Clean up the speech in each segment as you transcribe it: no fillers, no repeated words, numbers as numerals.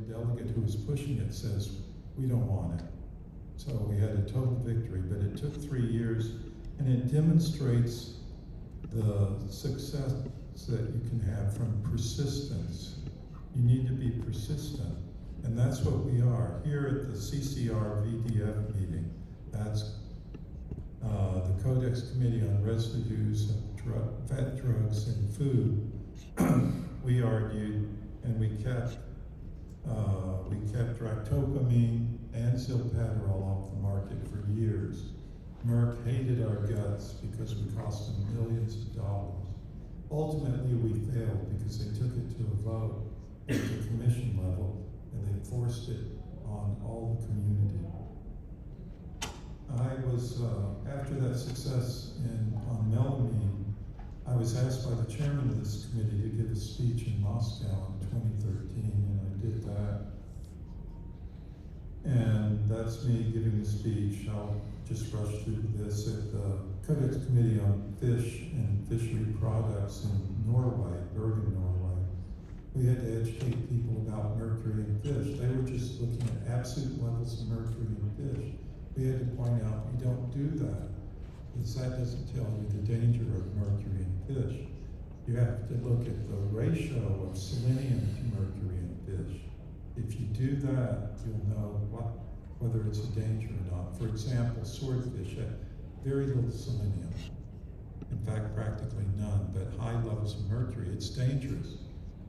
delegate who was pushing it says, we don't want it. So we had a total victory, but it took 3 years, and it demonstrates the success that you can have from persistence. You need to be persistent, and that's what we are. Here at the CCR VDF meeting, that's the Codex Committee on Residues of Fat Drugs and Food. We argued, and we kept ractopamine and zilpaterol off the market for years. Merck hated our guts because we cost them millions of dollars. Ultimately, we failed because they took it to a vote at the commission level, and they forced it on all the community. I was, after that success on melamine, I was asked by the chairman of this committee to give a speech in Moscow in 2013, and I did that. And that's me giving the speech. I'll just rush through this. At the Codex Committee on Fish and Fishery Products in Norway, Bergen, Norway, we had to educate people about mercury in fish. They were just looking at absolute levels of mercury in fish. We had to point out, you don't do that, because that doesn't tell you the danger of mercury in fish. You have to look at the ratio of selenium to mercury in fish. If you do that, you'll know whether it's a danger or not. For example, swordfish have very little selenium. In fact, practically none, but high levels of mercury. It's dangerous.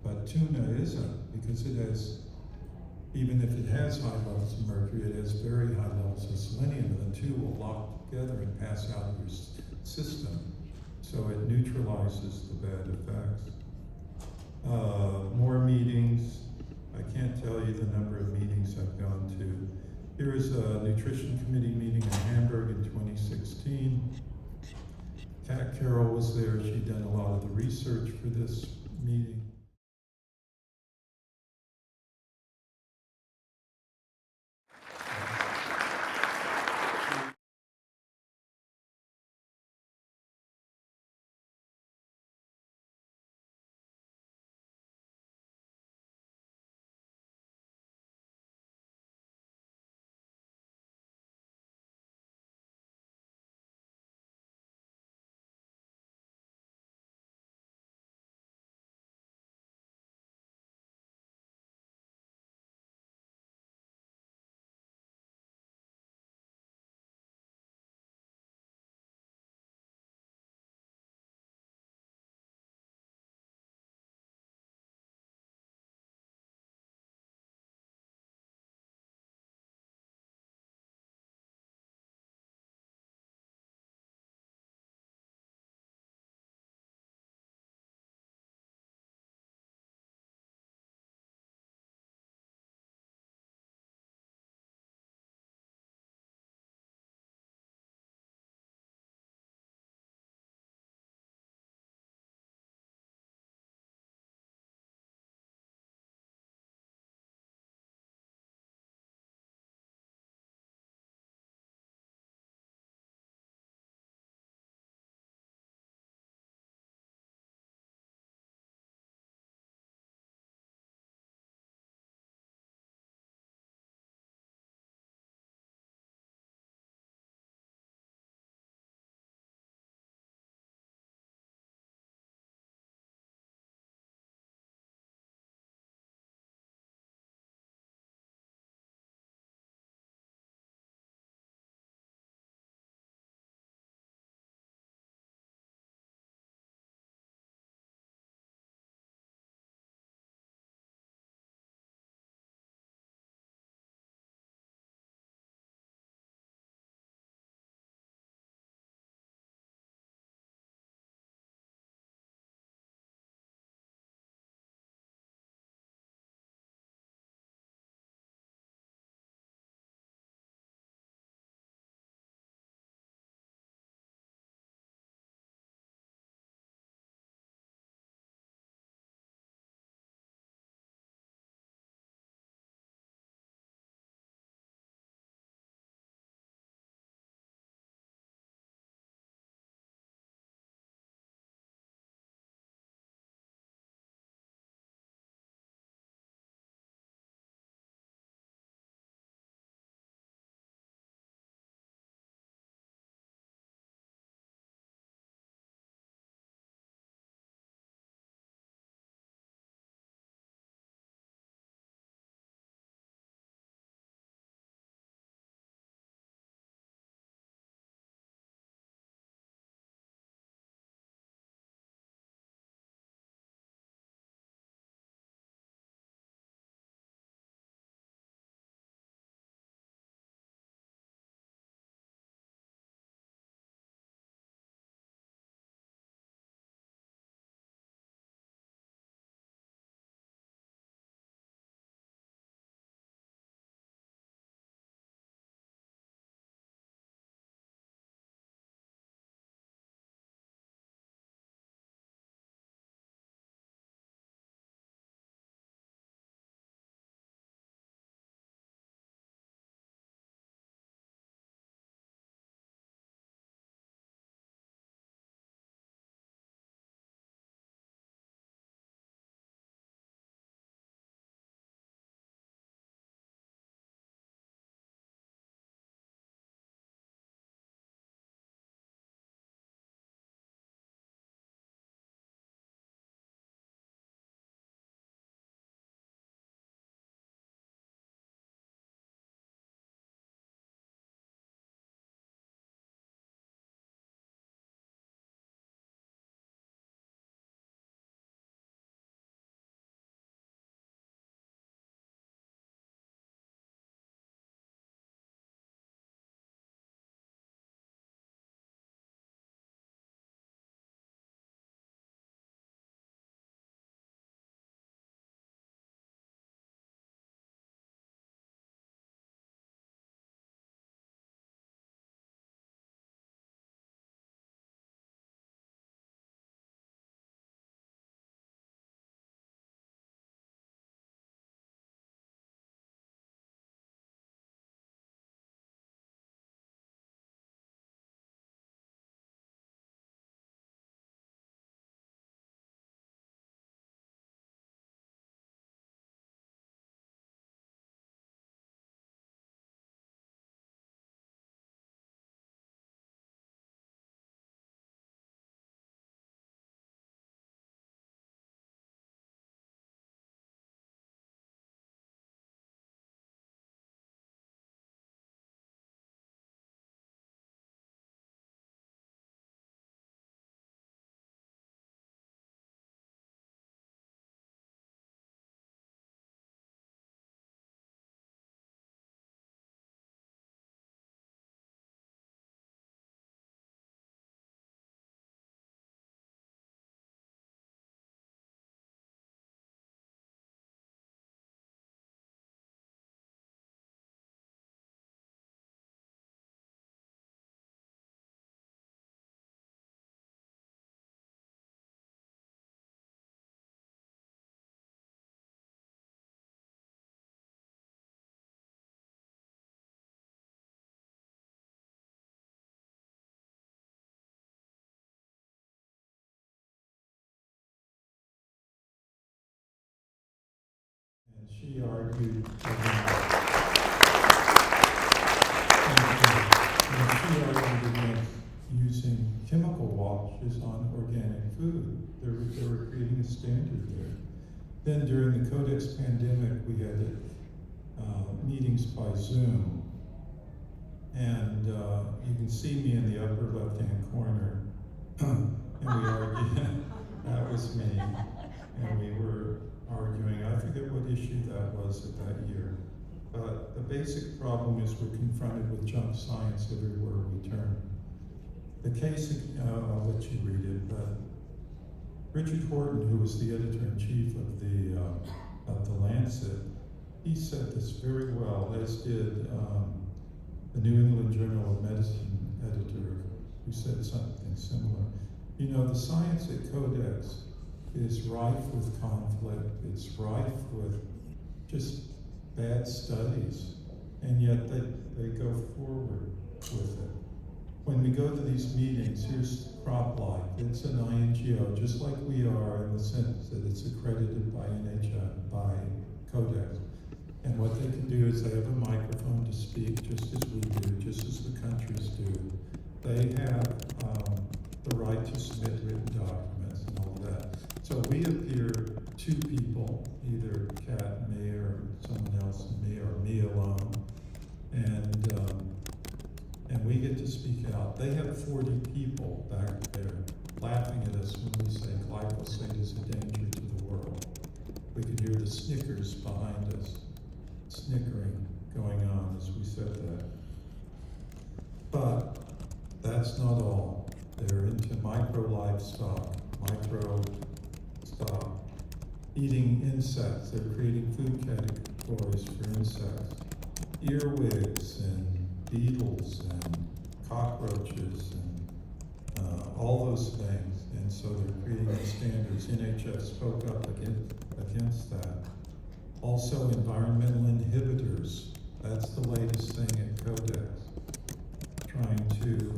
But tuna isn't, because it has, even if it has high levels of mercury, it has very high levels of selenium, and the two will lock together and pass out of your system. So it neutralizes the bad effects. More meetings. I can't tell you the number of meetings I've gone to. Here is a nutrition committee meeting in Hamburg in 2016. Kat Carroll was there. She'd done a lot of the research for this meeting. she argued against using chemical washes on organic food. They were creating a standard there. Then during the Codex pandemic, we had meetings by Zoom. And you can see me in the upper left-hand corner. And we argued, that was me. And we were arguing, I forget what issue that was at that year. But the basic problem is we're confronted with junk science everywhere we turn. The case, I'll let you read it, but Richard Horton, who was the editor-in-chief of the Lancet, he said this very well, as did the New England Journal of Medicine editor, who said something similar. You know, the science at Codex is rife with conflict, it's rife with just bad studies, and yet they go forward with it. When we go to these meetings, here's CropLife. It's an INGO, just like we are, in the sense that it's accredited by NHS, by Codex. And what they can do is they have a microphone to speak, just as we do, just as the countries do. They have the right to submit written documents and all of that. So we appear two people, either Kat and me, or someone else and me, or me alone, and we get to speak out. They have 40 people back there laughing at us when we say glyphosate is a danger to the world. We could hear the snickers behind us, snickering going on as we said that. But that's not all. They're into micro-livestock, eating insects. They're creating food categories for insects. Earwigs and beetles and cockroaches and all those things. And so they're creating standards. NHS spoke up against that. Also environmental inhibitors. That's the latest thing at Codex. Trying to,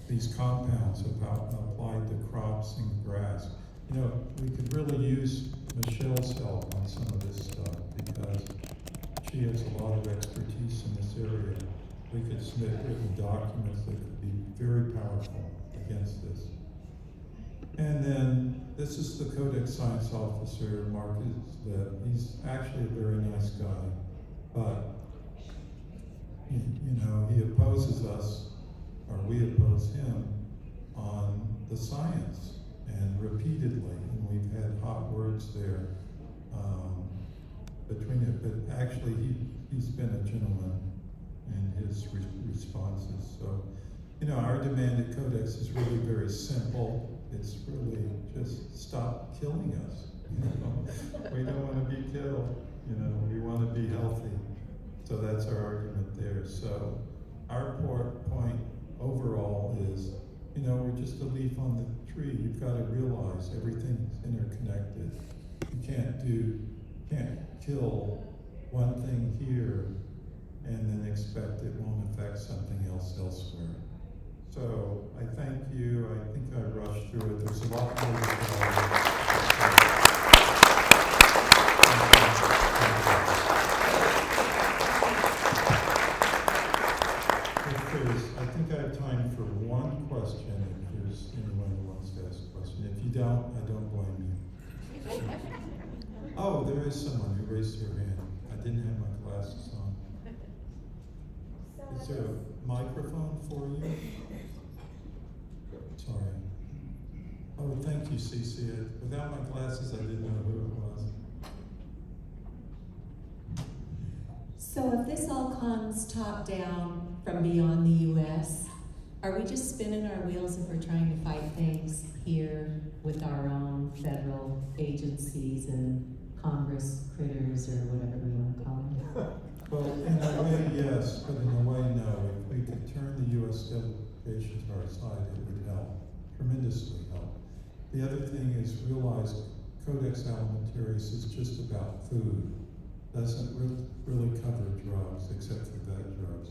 these compounds applied to crops and grass. You know, we could really use Michelle's help on some of this stuff because she has a lot of expertise in this area. We could submit written documents that could be very powerful against this. And then this is the Codex Science Officer, Marcus. He's actually a very nice guy, but you know, he opposes us, or we oppose him on the science, and repeatedly, and we've had hot words there between it, but actually he's been a gentleman in his responses. So, you know, our demand at Codex is really very simple. It's really just stop killing us. You know? We don't want to be killed. You know, we want to be healthy. So that's our argument there. So our point overall is, you know, we're just a leaf on the tree. You've got to realize everything's interconnected. You can't kill one thing here and then expect it won't affect something else elsewhere. So I thank you. I think I rushed through it. There's a lot more to go. I think I have time for one question if there's anyone who wants to ask a question. If you don't, I don't blame you. Oh, there is someone who raised her hand. I didn't have my glasses on. Is there a microphone for you? Sorry. Oh, thank you, Cece. Without my glasses, I didn't know who it was. So if this all comes top down from beyond the U.S., are we just spinning our wheels if we're trying to fight things here with our own federal agencies and Congress critters or whatever we want to call them? Well, in a way, yes, but in a way, no. If we could turn the U.S. delegation to our side, it would help, tremendously help. The other thing is realize Codex Alimentarius is just about food. Doesn't really cover drugs, except for vet drugs.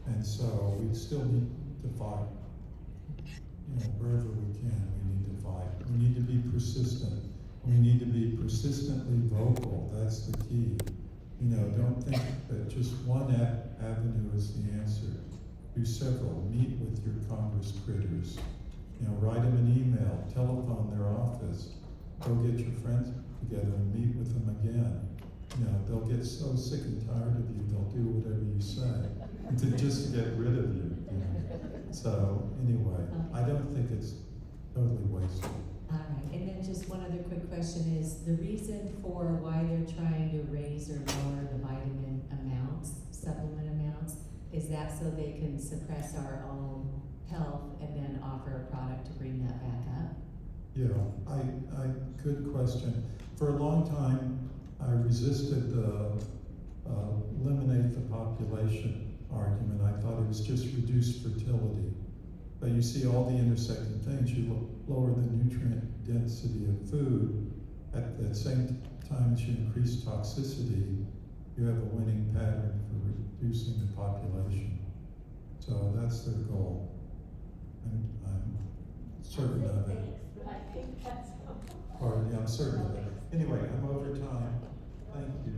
And so we still need to fight. You know, wherever we can, we need to fight. We need to be persistent. We need to be persistently vocal, that's the key. Don't think that just one avenue is the answer. Do several, meet with your Congress critters. Write them an email, telephone their office, go get your friends together and meet with them again. They'll get so sick and tired of you, they'll do whatever you say just to get rid of you. So anyway, I don't think it's totally wasteful. All right, and then just one other quick question is, the reason for why they're trying to raise or lower the vitamin amounts, supplement amounts, is that so they can suppress our own health and then offer a product to bring that back up? Yeah, good question. For a long time, I resisted the eliminate the population argument. I thought it was just reduced fertility. But you see all the intersecting things. You lower the nutrient density of food, at the same time as you increase toxicity, you have a winning pattern for reducing the population. So that's their goal. And I'm certain of it. I think that's Pardon me, I'm certain of it. Anyway, I'm over time. Thank you.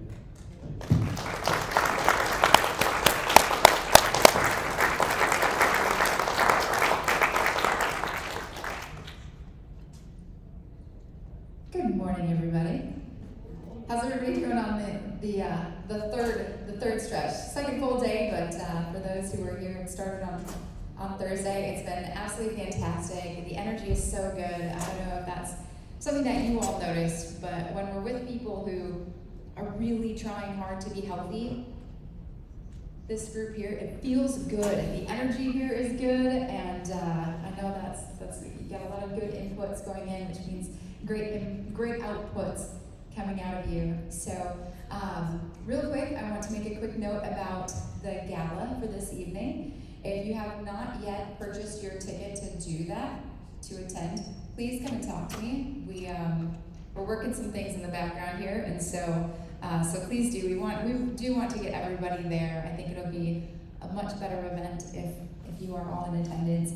Good morning, everybody. How's everybody doing on the third stretch? Second full day, but for those who were here and started on Thursday, it's been absolutely fantastic. The energy is so good. I don't know if that's something that you all noticed, but when we're with people who are really trying hard to be healthy, this group here, it feels good. The energy here is good, and I know that's you got a lot of good inputs going in, which means great outputs coming out of you. So, real quick, I want to make a quick note about the gala for this evening. If you have not yet purchased your ticket to do that, to attend, please come and talk to me. We're working some things in the background here, and so please do. We do want to get everybody there. I think it'll be a much better event if you are all in attendance.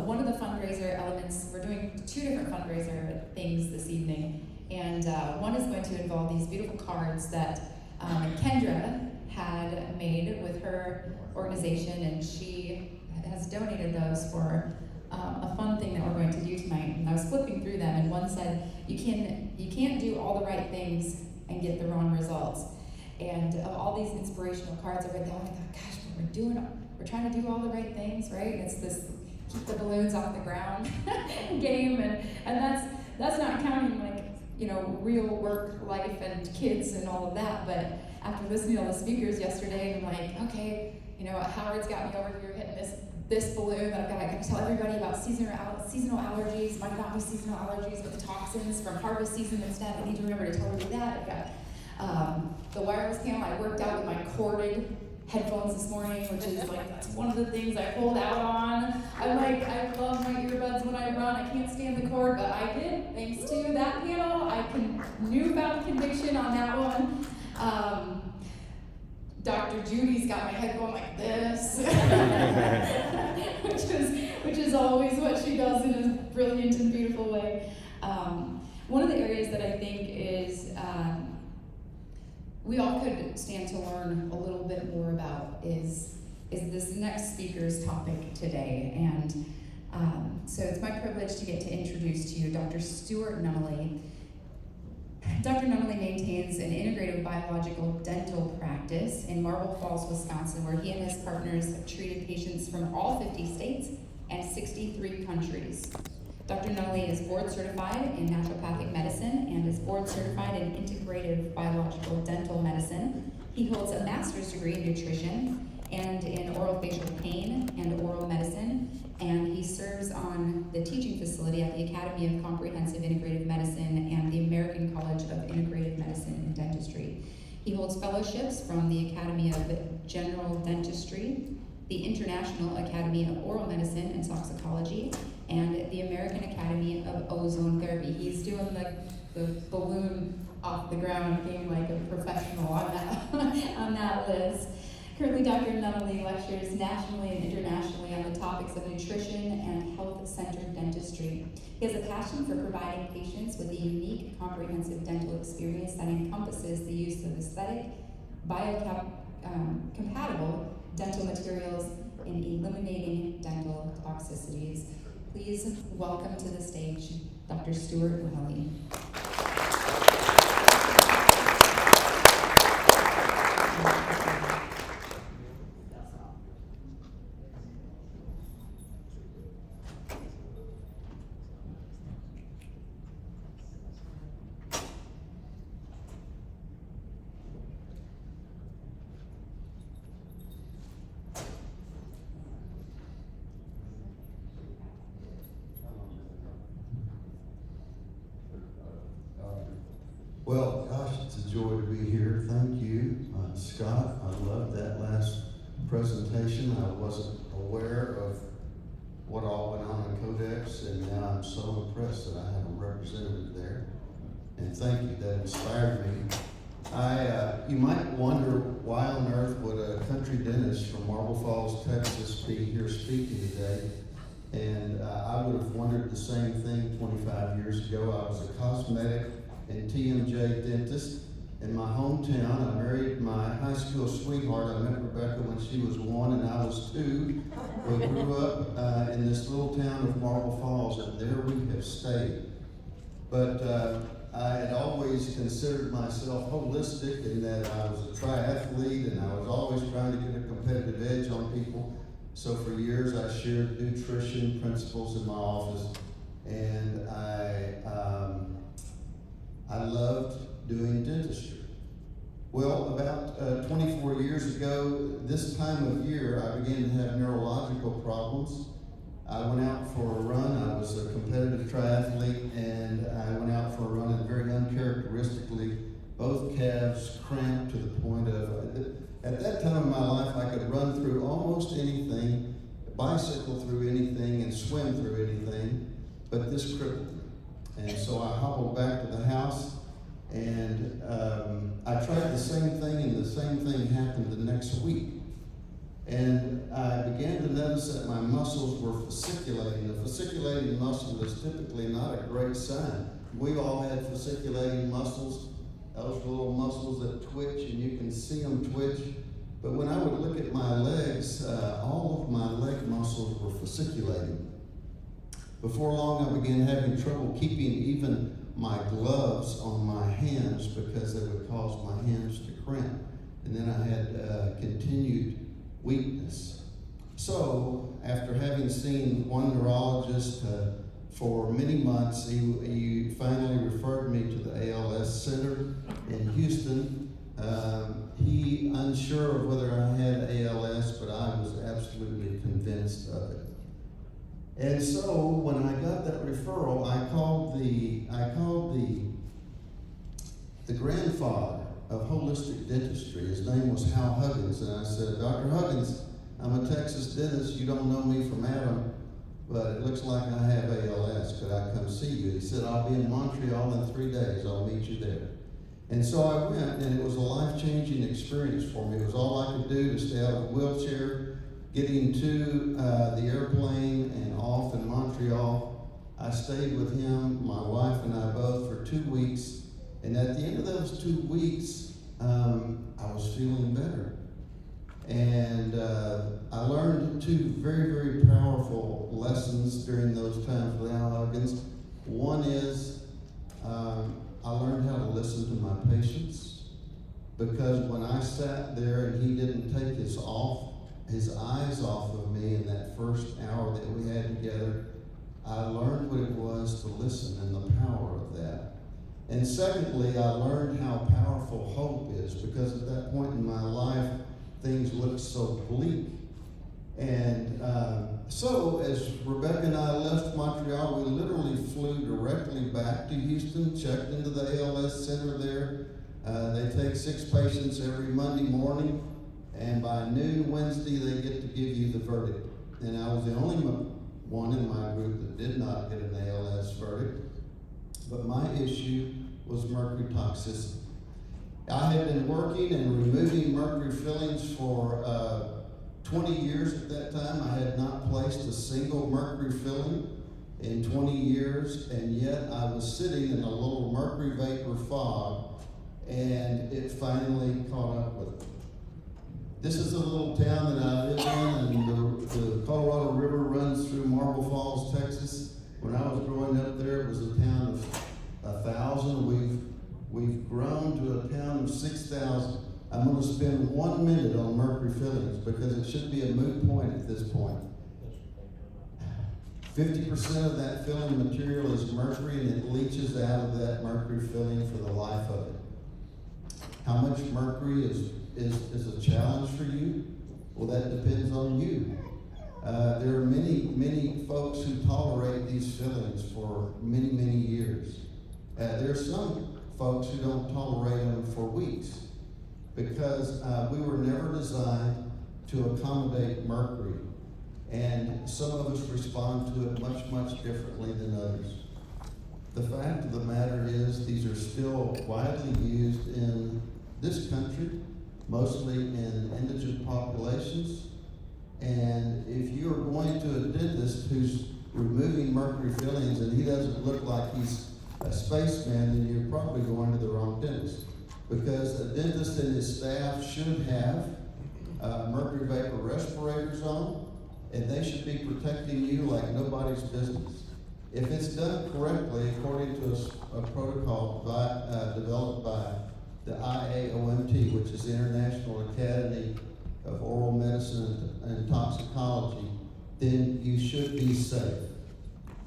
One of the fundraiser elements, we're doing 2 different fundraiser things this evening, and one is going to involve these beautiful cards that Kendra had made with her organization, and she has donated those for a fun thing that we're going to do tonight. And I was flipping through them, and one said, you can't do all the right things and get the wrong results. And of all these inspirational cards, I read that, I thought, gosh, we're trying to do all the right things, right? And it's this keep the balloons off the ground game, and that's not counting real work life and kids and all of that. But after listening to all the speakers yesterday, I'm like, okay, Howard's got me over here hitting this balloon that I got to tell everybody about seasonal allergies. Might not be seasonal allergies, but the toxins from harvest season instead. I need to remember to tell everybody that. I've got the wireless panel. I worked out with my corded headphones this morning, which is that's one of the things I pulled out on. I'm I love my earbuds when I run. I can't stand the cord, but I did, thanks to that panel. Newfound conviction on that one. Dr. Judy's got my head going like this, which is always what she does in a brilliant and beautiful way. One of the areas that I think is we all could stand to learn a little bit more about is this next speaker's topic today. And so it's my privilege to get to introduce to you Dr. Stuart Nunnally. Dr. Nunnally maintains an integrative biological dental practice in Marble Falls, Wisconsin, where he and his partners have treated patients from all 50 states and 63 countries. Dr. Nunnally is board certified in naturopathic medicine and is board certified in integrative biological dental medicine. He holds a master's degree in nutrition and in orofacial pain and oral medicine, and he serves on the teaching facility at the Academy of Comprehensive Integrative Medicine and the American College of Integrative Medicine and Dentistry. He holds fellowships from the Academy of General Dentistry, the International Academy of Oral Medicine and Toxicology, and the American Academy of Ozone Therapy. He's doing the balloon off the ground game like a professional on that list. Currently, Dr. Nunnally lectures nationally and internationally on the topics of nutrition and health-centered dentistry. He has a passion for providing patients with a unique, comprehensive dental experience that encompasses the use of aesthetic, biocompatible dental materials in eliminating dental toxicities. Please welcome to the stage Dr. Stuart Nunnally. Well, gosh, it's a joy to be here. Thank you, Scott. I loved that last presentation. I wasn't aware of what all went on in Codex, and now I'm so impressed that I have a representative there. And thank you, that inspired me. You might wonder why on earth would a country dentist from Marble Falls, Texas be here speaking today. And I would have wondered the same thing 25 years ago. I was a cosmetic and TMJ dentist in my hometown. I married my high school sweetheart. I met Rebecca when she was 1 and I was 2. We grew up in this little town of Marble Falls, and there we have stayed. But I had always considered myself holistic in that I was a triathlete and I was always trying to get a competitive edge on people. So for years I shared nutrition principles in my office, and I loved doing dentistry. Well, about 24 years ago, this time of year, I began to have neurological problems. I went out for a run. I was a competitive triathlete, and I went out for a run, and very uncharacteristically, both calves cramped to the point of, at that time in my life, I could run through almost anything, bicycle through anything, and swim through anything, but this crippled me. And so I hobbled back to the house, and I tried the same thing, and the same thing happened the next week. And I began to notice that my muscles were fasciculating. The fasciculating muscle is typically not a great sign. We all had fasciculating muscles. Those little muscles that twitch, and you can see them twitch. But when I would look at my legs, all of my leg muscles were fasciculating. Before long, I began having trouble keeping even my gloves on my hands because they would cause my hands to cramp. And then I had continued weakness. So, after having seen one neurologist for many months, he finally referred me to the ALS Center in Houston. He unsure of whether I had ALS, but I was absolutely convinced of it. And so when I got that referral, I called the grandfather of holistic dentistry. His name was Hal Huggins, and I said, Dr. Huggins, I'm a Texas dentist. You don't know me from Adam, but it looks like I have ALS. Could I come see you? He said, I'll be in Montreal in 3 days. I'll meet you there. And so I went, and it was a life-changing experience for me. It was all I could do to stay out of a wheelchair, getting to the airplane and off in Montreal. I stayed with him, my wife and I both, for 2 weeks. And at the end of those 2 weeks, I was feeling better. And I learned 2 very, very powerful lessons during those times with Al Huggins. One is I learned how to listen to my patients, because when I sat there and he didn't take his eyes off of me in that first hour that we had together, I learned what it was to listen and the power of that. And secondly, I learned how powerful hope is, because at that point in my life, things looked so bleak. And so as Rebecca and I left Montreal, we literally flew directly back to Houston, checked into the ALS Center there. They take 6 patients every Monday morning, and by noon Wednesday, they get to give you the verdict. And I was the only one in my group that did not get an ALS verdict. But my issue was mercury toxicity. I had been working and removing mercury fillings for 20 years at that time. I had not placed a single mercury filling in 20 years, and yet I was sitting in a little mercury vapor fog, and it finally caught up with me. This is a little town that I live in, and the Colorado River runs through Marble Falls, Texas. When I was growing up there, it was a town of 1,000. We've grown to a town of 6,000. I'm going to spend 1 minute on mercury fillings because it should be a moot point at this point. 50% of that filling material is mercury, and it leaches out of that mercury filling for the life of it. How much mercury is a challenge for you? Well, that depends on you. There are many folks who tolerate these fillings for many years. There are some folks who don't tolerate them for weeks because we were never designed to accommodate mercury, and some of us respond to it much differently than others. The fact of the matter is these are still widely used in this country, mostly in indigent populations, and if you're going to a dentist who's removing mercury fillings and he doesn't look like he's a spaceman, then you're probably going to the wrong dentist, because a dentist and his staff should have mercury vapor respirators on, and they should be protecting you like nobody's business. If it's done correctly, according to a protocol developed by the IAOMT, which is the International Academy of Oral Medicine and Toxicology, then you should be safe.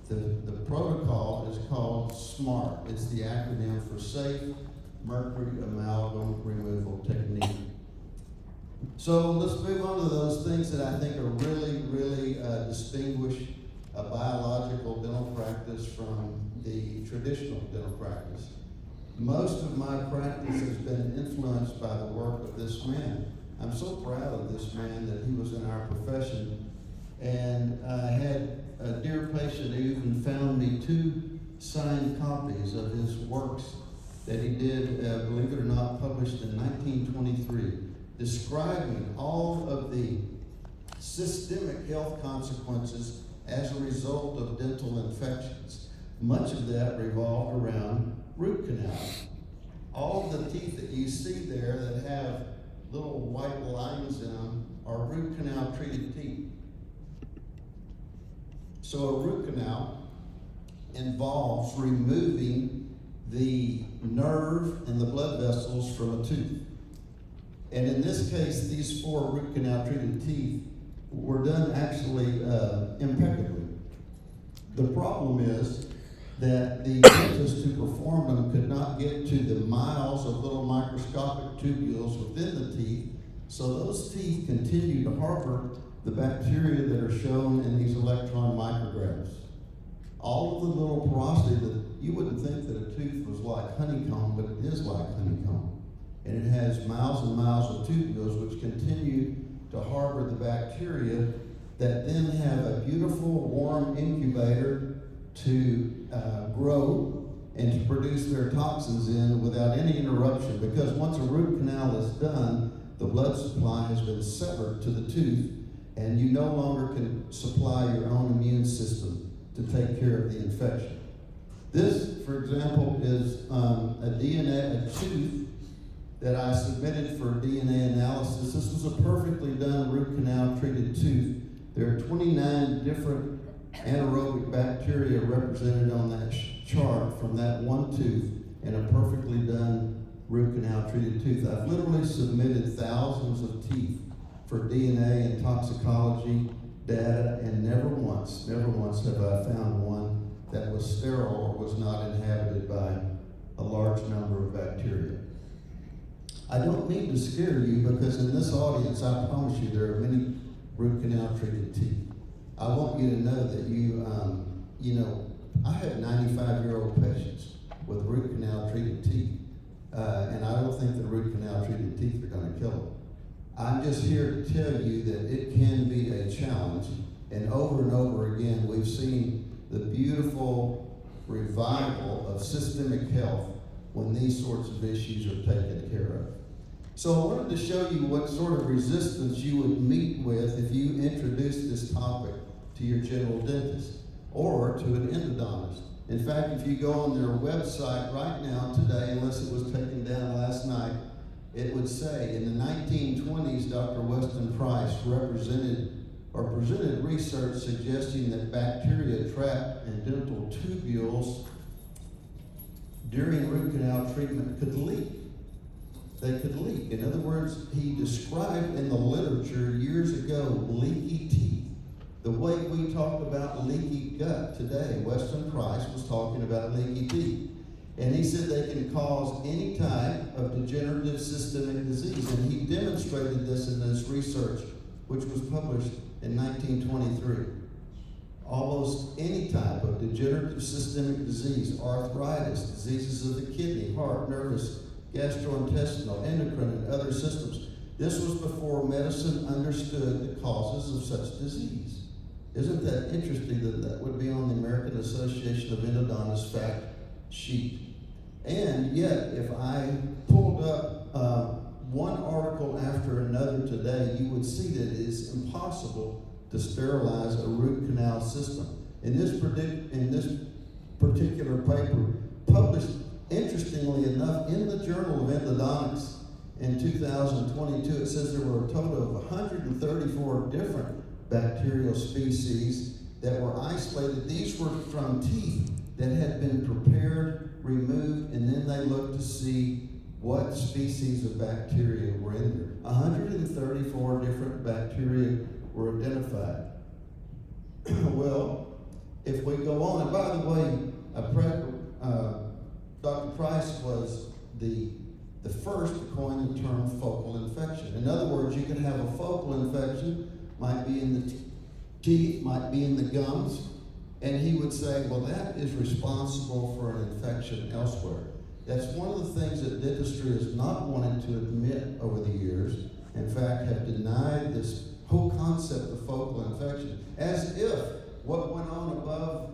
The protocol is called SMART. It's the acronym for Safe Mercury Amalgam Removal Technique. So let's move on to those things that I think are really distinguish a biological dental practice from the traditional dental practice. Most of my practice has been influenced by the work of this man. I'm so proud of this man that he was in our profession, and I had a dear patient who even found me 2 signed copies of his works that he did, believe it or not, published in 1923, describing all of the systemic health consequences as a result of dental infections. Much of that revolved around root canals. All of the teeth that you see there that have little white lines in them are root canal treated teeth. So a root canal involves removing the nerve and the blood vessels from a tooth. And in this case, these 4 root canal treated teeth were done actually impeccably. The problem is that the dentist who performed them could not get to the miles of little microscopic tubules within the teeth, so those teeth continue to harbor the bacteria that are shown in these electron micrographs. All of the little porosity that you wouldn't think that a tooth was like honeycomb, but it is like honeycomb. And it has miles and miles of tubules which continue to harbor the bacteria that then have a beautiful warm incubator to grow and to produce their toxins in without any interruption, because once a root canal is done, the blood supply has been severed to the tooth, and you no longer can supply your own immune system to take care of the infection. This, for example, is a tooth that I submitted for DNA analysis. This was a perfectly done root canal treated tooth. There are 29 different anaerobic bacteria represented on that chart from that one tooth in a perfectly done root canal treated tooth. I've literally submitted thousands of teeth for DNA and toxicology data, and never once have I found one that was sterile or was not inhabited by a large number of bacteria. I don't mean to scare you, because in this audience, I promise you, there are many root canal treated teeth. I want you to know that I have 95-year-old patients with root canal treated teeth, and I don't think the root canal treated teeth are going to kill them. I'm just here to tell you that it can be a challenge, and over again, we've seen the beautiful revival of systemic health when these sorts of issues are taken care of. So I wanted to show you what sort of resistance you would meet with if you introduced this topic to your general dentist or to an endodontist. In fact, if you go on their website right now today, unless it was taken down last night, it would say, in the 1920s, Dr. Weston Price presented research suggesting that bacteria trapped in dental tubules during root canal treatment could leak. They could leak. In other words, he described in the literature years ago leaky teeth. The way we talk about leaky gut today, Weston Price was talking about leaky teeth. And he said they can cause any type of degenerative systemic disease. And he demonstrated this in this research, which was published in 1923. Almost any type of degenerative systemic disease, arthritis, diseases of the kidney, heart, nervous, gastrointestinal, endocrine, and other systems. This was before medicine understood the causes of such disease. Isn't that interesting that that would be on the American Association of Endodontists fact sheet? And yet, if I pulled up one article after another today, you would see that it is impossible to sterilize a root canal system. In this particular paper, published interestingly enough in the Journal of Endodontics in 2022, it says there were a total of 134 different bacterial species that were isolated. These were from teeth that had been prepared, removed, and then they looked to see what species of bacteria were in there. 134 different bacteria were identified. Well, if we go on, and by the way, Dr. Price was the first to coin the term focal infection. In other words, you can have a focal infection, might be in the teeth, might be in the gums, and he would say, well, that is responsible for an infection elsewhere. That's one of the things that dentistry has not wanted to admit over the years. In fact, have denied this whole concept of focal infection, as if what went on above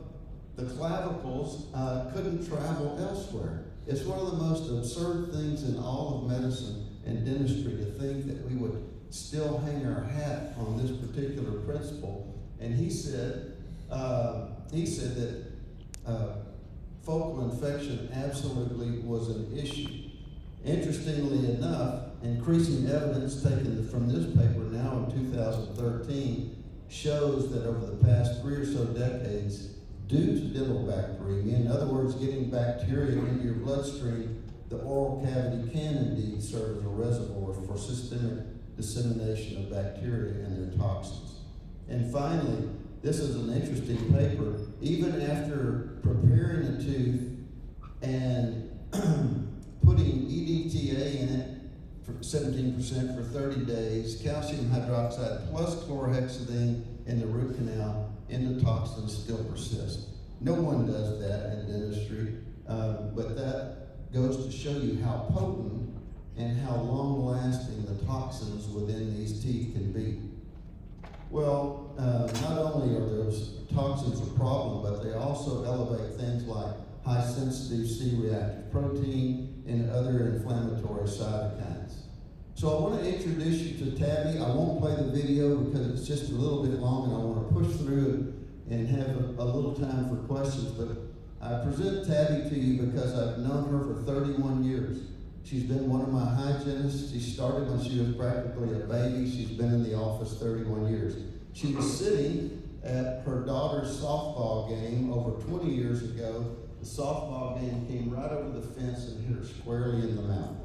the clavicles couldn't travel elsewhere. It's one of the most absurd things in all of medicine and dentistry to think that we would still hang our hat on this particular principle. And he said that focal infection absolutely was an issue. Interestingly enough, increasing evidence taken from this paper now in 2013 shows that over the past 3 or so decades, due to dental bacteremia, in other words, getting bacteria into your bloodstream, the oral cavity can indeed serve as a reservoir for systemic dissemination of bacteria and their toxins. And finally, this is an interesting paper. Even after preparing a tooth and putting EDTA in it for 17% for 30 days, calcium hydroxide plus chlorhexidine in the root canal, endotoxins still persist. No one does that in dentistry, but that goes to show you how potent and how long-lasting the toxins within these teeth can be. Well, not only are those toxins a problem, but they also elevate things like high-sensitive C-reactive protein and other inflammatory cytokines. So I want to introduce you to Tabby. I won't play the video because it's just a little bit long and I want to push through it and have a little time for questions, but I present Tabby to you because I've known her for 31 years. She's been one of my hygienists. She started when she was practically a baby. She's been in the office 31 years. She was sitting at her daughter's softball game over 20 years ago. The softball game came right over the fence and hit her squarely in the mouth.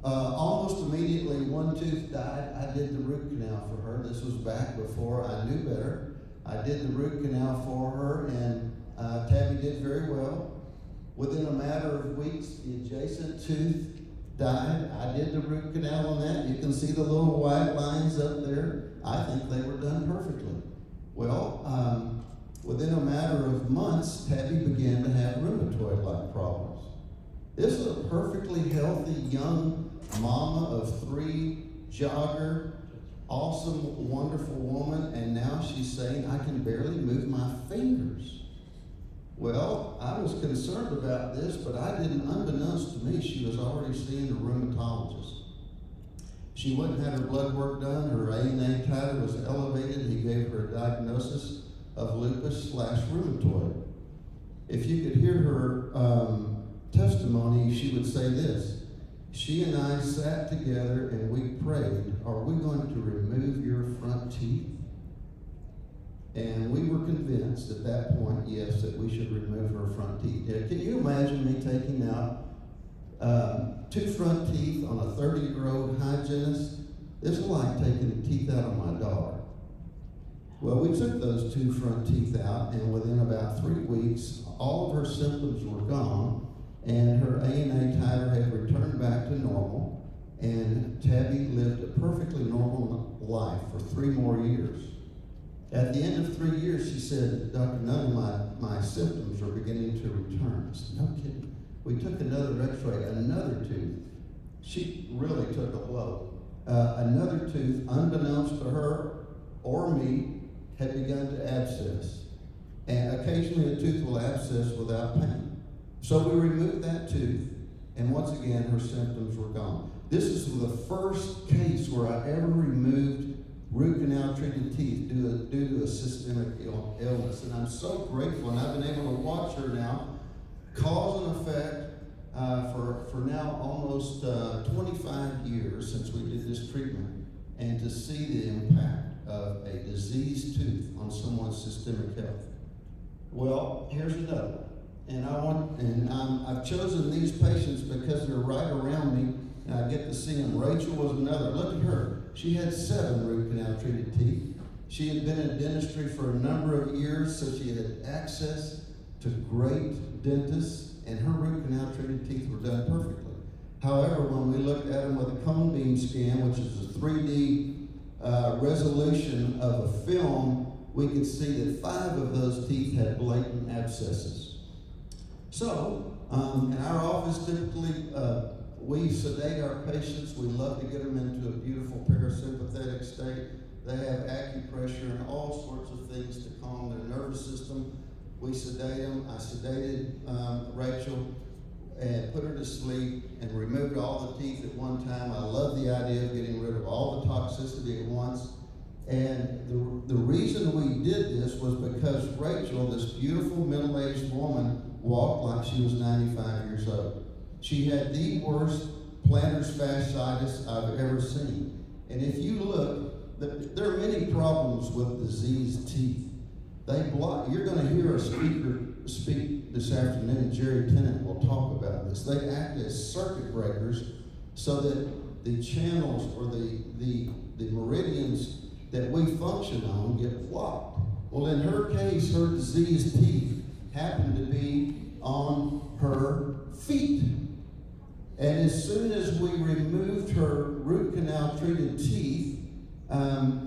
Almost immediately, one tooth died. I did the root canal for her. This was back before I knew better. I did the root canal for her, and Tabby did very well. Within a matter of weeks, the adjacent tooth died. I did the root canal on that. You can see the little white lines up there. I think they were done perfectly. Well, within a matter of months, Tabby began to have rheumatoid-like problems. This is a perfectly healthy young mama of 3, jogger, awesome, wonderful woman, and now she's saying, I can barely move my fingers. Well, I was concerned about this, but unbeknownst to me, she was already seeing a rheumatologist. She went and had her blood work done, her ANA titer was elevated, he gave her a diagnosis of lupus/rheumatoid. If you could hear her testimony, she would say this: she and I sat together and we prayed, are we going to remove your front teeth? And we were convinced at that point, yes, that we should remove her front teeth. Now, can you imagine me taking out 2 front teeth on a 30-year-old hygienist? This is like taking teeth out of my daughter. Well, we took those 2 front teeth out, and within about 3 weeks, all of her symptoms were gone, and her ANA titer had returned back to normal, and Tabby lived a perfectly normal life for 3 more years. At the end of 3 years, she said, Dr. Nunn, my symptoms are beginning to return. I said, no kidding. We took another x-ray, another tooth. She really took a blow. Another tooth, unbeknownst to her or me, had begun to abscess. And occasionally a tooth will abscess without pain. So we removed that tooth, and once again, her symptoms were gone. This is the first case where I ever removed root canal treated teeth due to a systemic illness. And I'm so grateful, and I've been able to watch her now, cause and effect, for now almost 25 years since we did this treatment, and to see the impact of a diseased tooth on someone's systemic health. Well, here's another. And I've chosen these patients because they're right around me, and I get to see them. Rachel was another. Look at her. She had 7 root canal treated teeth. She had been in dentistry for a number of years, so she had access to great dentists, and her root canal treated teeth were done perfectly. However, when we looked at them with a cone beam scan, which is a 3D resolution of a film, we could see that 5 of those teeth had blatant abscesses. So, in our office, typically, we sedate our patients. We love to get them into a beautiful parasympathetic state. They have acupressure and all sorts of things to calm their nervous system. We sedate them. I sedated Rachel and put her to sleep and removed all the teeth at one time. I love the idea of getting rid of all the toxicity at once. And the reason we did this was because Rachel, this beautiful middle-aged woman, walked like she was 95 years old. She had the worst plantar fasciitis I've ever seen. And if you look, there are many problems with diseased teeth. They block. You're going to hear a speaker speak this afternoon. Jerry Tennant will talk about this. They act as circuit breakers so that the channels or the meridians that we function on get blocked. Well, in her case, her diseased teeth happened to be on her feet. And as soon as we removed her root canal treated teeth,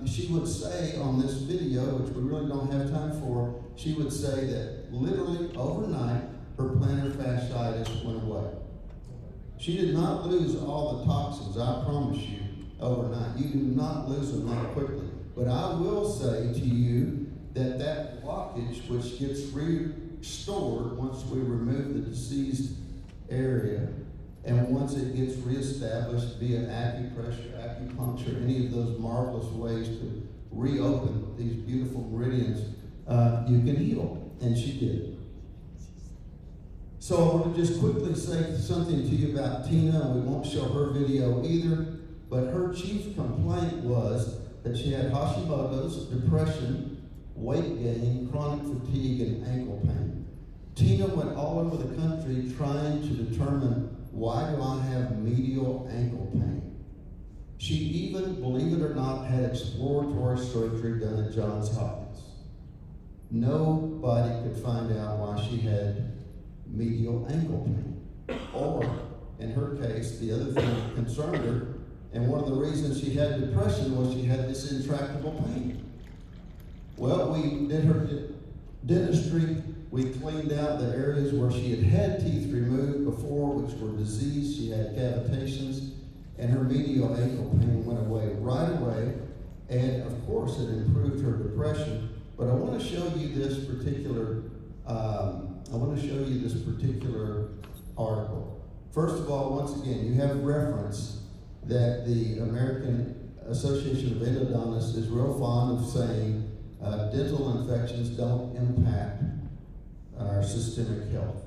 she would say on this video, which we really don't have time for, she would say that literally overnight, her plantar fasciitis went away. She did not lose all the toxins, I promise you, overnight. You do not lose them that quickly. But I will say to you that that blockage, which gets restored once we remove the diseased area, and once it gets reestablished via acupressure, acupuncture, any of those marvelous ways to reopen these beautiful meridians, you can heal. And she did. So I want to just quickly say something to you about Tina, and we won't show her video either, but her chief complaint was that she had Hashimoto's, depression, weight gain, chronic fatigue, and ankle pain. Tina went all over the country trying to determine, why do I have medial ankle pain? She even, believe it or not, had exploratory surgery done at Johns Hopkins. Nobody could find out why she had medial ankle pain. Or, in her case, the other thing that concerned her, and one of the reasons she had depression was she had this intractable pain. Well, we did her dentistry. We cleaned out the areas where she had had teeth removed before, which were diseased. She had cavitations, and her medial ankle pain went away right away. And of course, it improved her depression. But I want to show you this particular I want to show you this particular article. First of all, once again, you have reference that the American Association of Endodontists is real fond of saying dental infections don't impact our systemic health.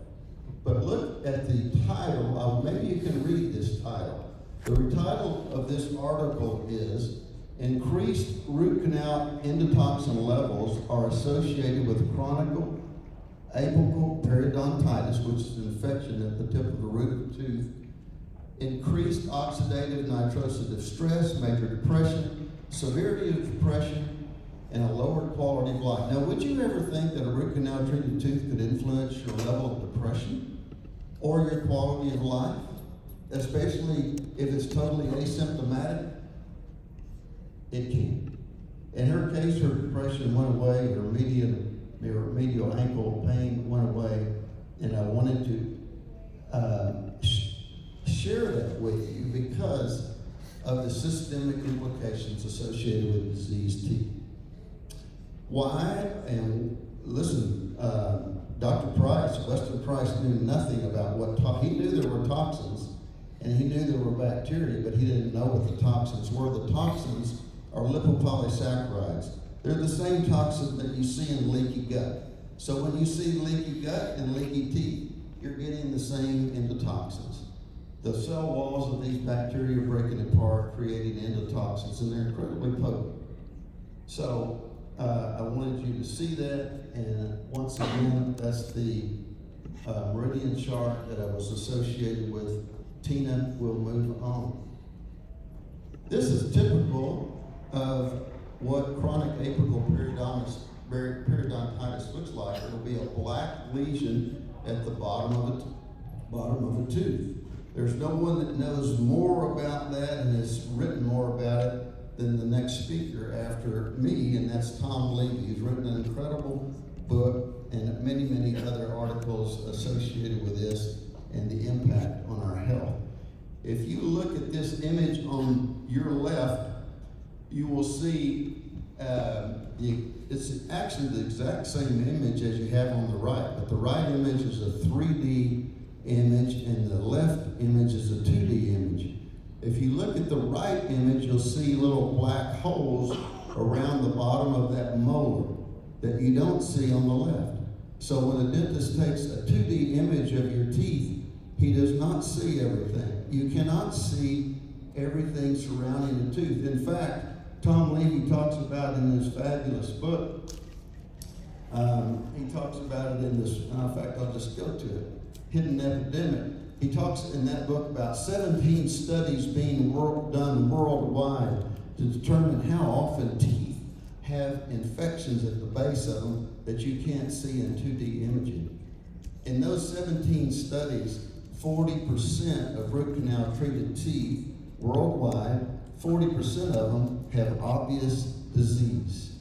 But look at the title. Maybe you can read this title. The title of this article is Increased Root Canal Endotoxin Levels Are Associated with Chronic Apical Periodontitis, which is an infection at the tip of the root of the tooth, increased oxidative nitrosative stress, major depression, severity of depression, and a lower quality of life. Now, would you ever think that a root canal treated tooth could influence your level of depression or your quality of life, especially if it's totally asymptomatic? It can. In her case, her depression went away, her medial ankle pain went away, and I wanted to share that with you because of the systemic implications associated with diseased teeth. Why? And listen, Dr. Price, Weston Price, knew nothing about he knew there were toxins and he knew there were bacteria, but he didn't know what the toxins were. The toxins are lipopolysaccharides. They're the same toxin that you see in leaky gut. So when you see leaky gut and leaky teeth, you're getting the same endotoxins. The cell walls of these bacteria are breaking apart, creating endotoxins, and they're incredibly potent. So I wanted you to see that, and once again, that's the meridian chart that I was associated with. Tina will move on. This is typical of what chronic apical periodontitis looks like. It'll be a black lesion at the bottom of a tooth. There's no one that knows more about that and has written more about it than the next speaker after me, and that's Tom Levy. He's written an incredible book and many, many other articles associated with this and the impact on our health. If you look at this image on your left, you will see it's actually the exact same image as you have on the right, but the right image is a 3D image and the left image is a 2D image. If you look at the right image, you'll see little black holes around the bottom of that molar that you don't see on the left. So when a dentist takes a 2D image of your teeth, he does not see everything. You cannot see everything surrounding the tooth. In fact, Tom Levy talks about in this fabulous book, he talks about it in this, in fact, I'll just go to it, Hidden Epidemic. He talks in that book about 17 studies being done worldwide to determine how often teeth have infections at the base of them that you can't see in 2D imaging. In those 17 studies, 40% of root canal treated teeth worldwide, 40% of them have obvious disease.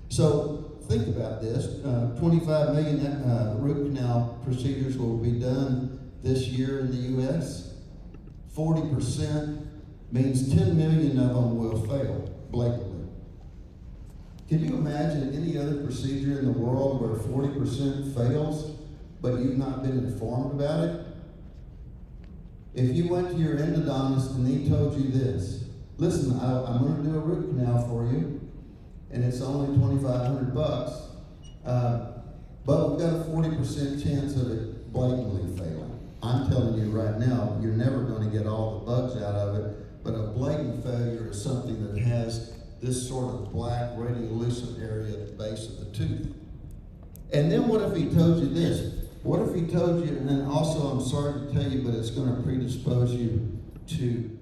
So think about this, 25 million root canal procedures will be done this year in the US. 40% means 10 million of them will fail blatantly. Can you imagine any other procedure in the world where 40% fails, but you've not been informed about it? If you went to your endodontist and he told you this, listen, I'm going to do a root canal for you, and it's only $2,500 bucks, but we've got a 40% chance of it blatantly failing. I'm telling you right now, you're never going to get all the bugs out of it, but a blatant failure is something that has this sort of black radiolucent area at the base of the tooth. And then what if he told you this? What if he told you, and then also I'm sorry to tell you, but it's going to predispose you to